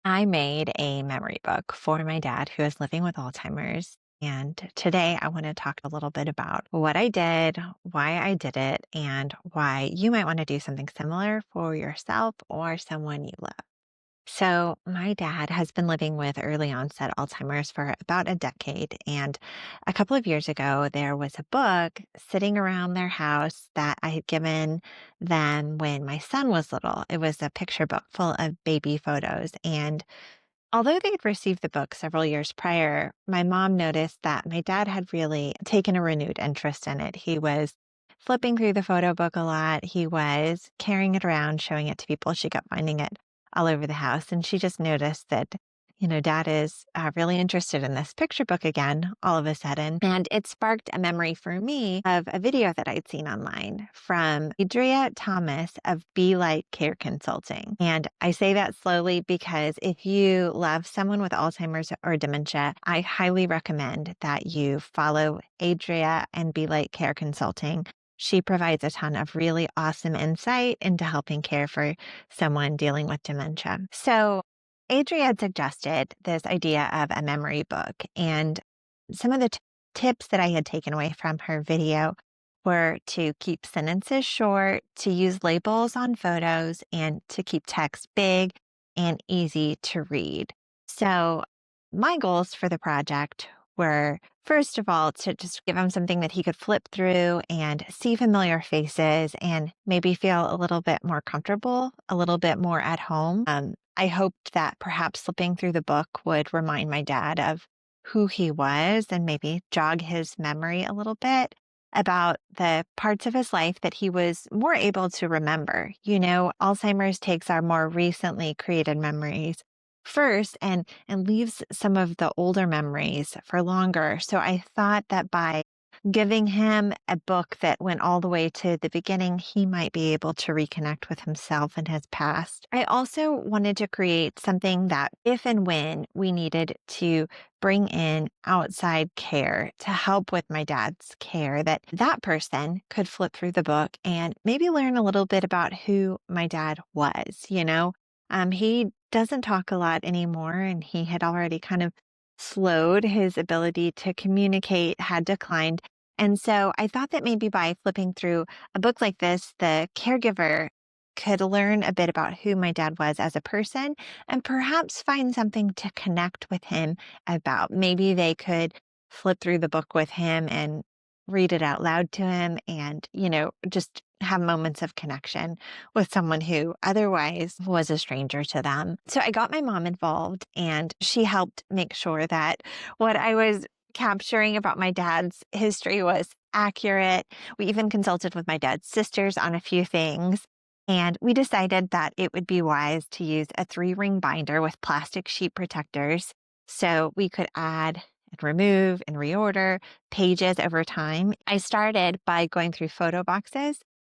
I made a memory book for my dad who is living with Alzheimer's. And today I want to talk a little bit about what I did, why I did it, and why you might want to do something similar for yourself or someone you love. So, my dad has been living with early onset Alzheimer's for about a decade. And a couple of years ago, there was a book sitting around their house that I had given them when my son was little. It was a picture book full of baby photos. And although they had received the book several years prior, my mom noticed that my dad had really taken a renewed interest in it. He was flipping through the photo book a lot. He was carrying it around, showing it to people. She kept finding it all over the house. And she just noticed that, dad is really interested in this picture book again, all of a sudden. And it sparked a memory for me of a video that I'd seen online from Adria Thomas of Be Like Care Consulting. And I say that slowly because if you love someone with Alzheimer's or dementia, I highly recommend that you follow Adria and Be Like Care Consulting. She provides a ton of really awesome insight into helping care for someone dealing with dementia. So, Adria had suggested this idea of a memory book, and some of the tips that I had taken away from her video were to keep sentences short, to use labels on photos, and to keep text big and easy to read. So, my goals for the project were, first of all, to just give him something that he could flip through and see familiar faces and maybe feel a little bit more comfortable, a little bit more at home. I hoped that perhaps flipping through the book would remind my dad of who he was and maybe jog his memory a little bit about the parts of his life that he was more able to remember. Alzheimer's takes our more recently created memories first and leaves some of the older memories for longer. So I thought that by giving him a book that went all the way to the beginning, he might be able to reconnect with himself and his past. I also wanted to create something that if and when we needed to bring in outside care to help with my dad's care, that person could flip through the book and maybe learn a little bit about who my dad was. He doesn't talk a lot anymore, and he had already kind of slowed. His ability to communicate had declined. And so I thought that maybe by flipping through a book like this, the caregiver could learn a bit about who my dad was as a person and perhaps find something to connect with him about. Maybe they could flip through the book with him and read it out loud to him and, just have moments of connection with someone who otherwise was a stranger to them. So I got my mom involved and she helped make sure that what I was capturing about my dad's history was accurate. We even consulted with my dad's sisters on a few things. And we decided that it would be wise to use a 3-ring binder with plastic sheet protectors so we could add and remove and reorder pages over time. I started by going through photo boxes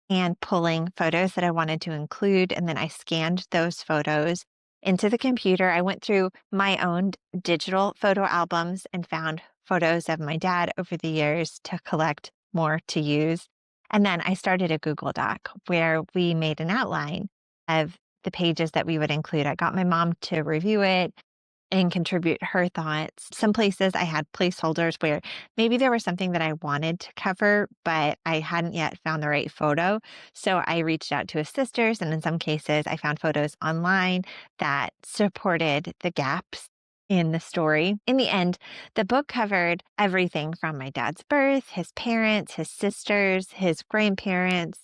and pulling photos that I wanted to include. And then I scanned those photos into the computer. I went through my own digital photo albums and found photos of my dad over the years to collect more to use. And then I started a Google Doc where we made an outline of the pages that we would include. I got my mom to review it and contribute her thoughts. Some places I had placeholders where maybe there was something that I wanted to cover, but I hadn't yet found the right photo. So I reached out to his sisters, and in some cases, I found photos online that supported the gaps in the story. In the end, the book covered everything from my dad's birth, his parents, his sisters, his grandparents.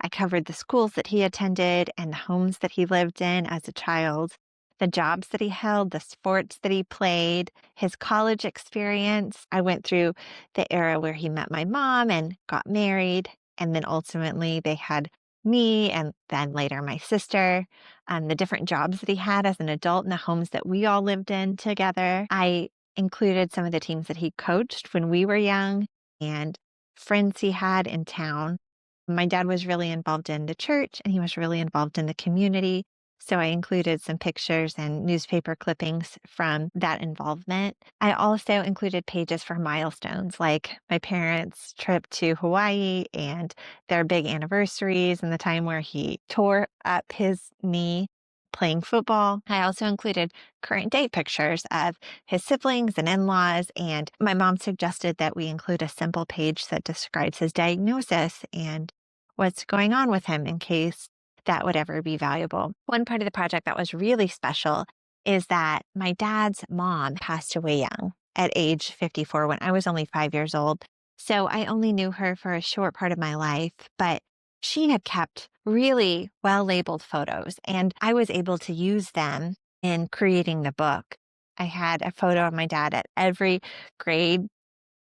I covered the schools that he attended and the homes that he lived in as a child, the jobs that he held, the sports that he played, his college experience. I went through the era where he met my mom and got married. And then ultimately they had me and then later my sister, the different jobs that he had as an adult and the homes that we all lived in together. I included some of the teams that he coached when we were young and friends he had in town. My dad was really involved in the church and he was really involved in the community. So I included some pictures and newspaper clippings from that involvement. I also included pages for milestones like my parents' trip to Hawaii and their big anniversaries and the time where he tore up his knee playing football. I also included current day pictures of his siblings and in-laws, and my mom suggested that we include a simple page that describes his diagnosis and what's going on with him in case that would ever be valuable. One part of the project that was really special is that my dad's mom passed away young at age 54 when I was only 5 years old. So I only knew her for a short part of my life, but she had kept really well-labeled photos, and I was able to use them in creating the book. I had a photo of my dad at every grade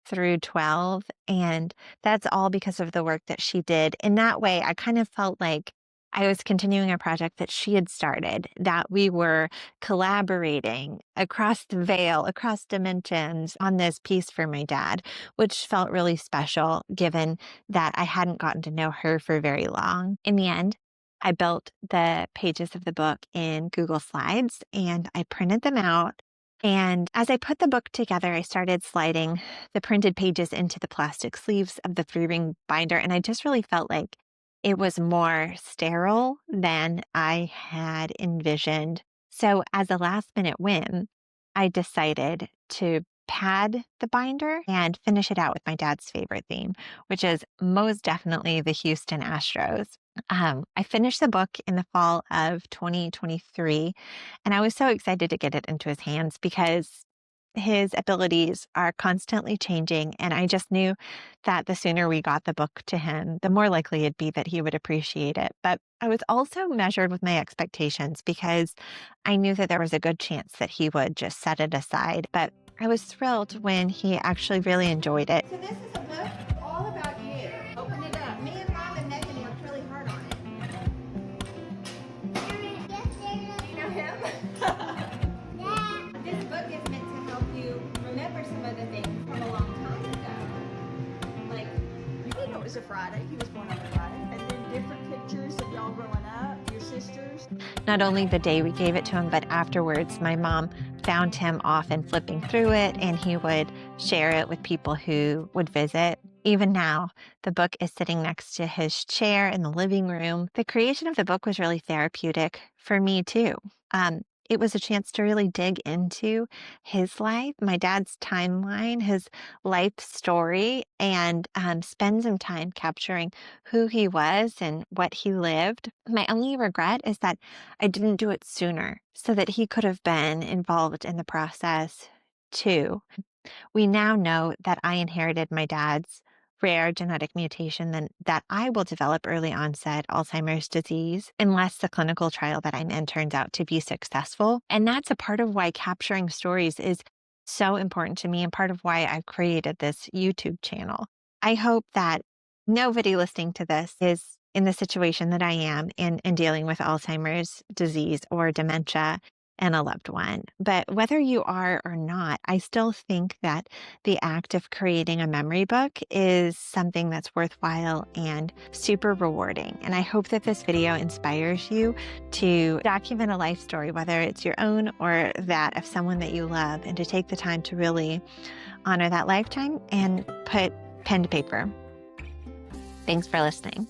through 12, and that's all because of the work that she did. In that way, I kind of felt like I was continuing a project that she had started, that we were collaborating across the veil, across dimensions on this piece for my dad, which felt really special given that I hadn't gotten to know her for very long. In the end, I built the pages of the book in Google Slides and I printed them out. And as I put the book together, I started sliding the printed pages into the plastic sleeves of the 3-ring binder. And I just really felt like it was more sterile than I had envisioned. So as a last minute whim, I decided to pad the binder and finish it out with my dad's favorite theme, which is most definitely the Houston Astros. I finished the book in the fall of 2023, and I was so excited to get it into his hands because his abilities are constantly changing. And I just knew that the sooner we got the book to him, the more likely it'd be that he would appreciate it. But I was also measured with my expectations because I knew that there was a good chance that he would just set it aside. But I was thrilled when he actually really enjoyed it. So this is a book all about you. Open it up. Me and Mom and Megan worked really hard on it. You know him? This book is meant to help you remember some of the things from a long time ago. Like, You didn't know it was a Friday. He was born on a Friday. And then different pictures of y'all growing up, your sisters. Not only the day we gave it to him, but afterwards, my mom found him often flipping through it, and he would share it with people who would visit. Even now, the book is sitting next to his chair in the living room. The creation of the book was really therapeutic for me, too. It was a chance to really dig into his life, my dad's timeline, his life story, and spend some time capturing who he was and what he lived. My only regret is that I didn't do it sooner so that he could have been involved in the process too. We now know that I inherited my dad's rare genetic mutation that I will develop early onset Alzheimer's disease unless the clinical trial that I'm in turns out to be successful. And that's a part of why capturing stories is so important to me and part of why I've created this YouTube channel. I hope that nobody listening to this is in the situation that I am in dealing with Alzheimer's disease or dementia and a loved one. But whether you are or not, I still think that the act of creating a memory book is something that's worthwhile and super rewarding. And I hope that this video inspires you to document a life story, whether it's your own or that of someone that you love, and to take the time to really honor that lifetime and put pen to paper. Thanks for listening.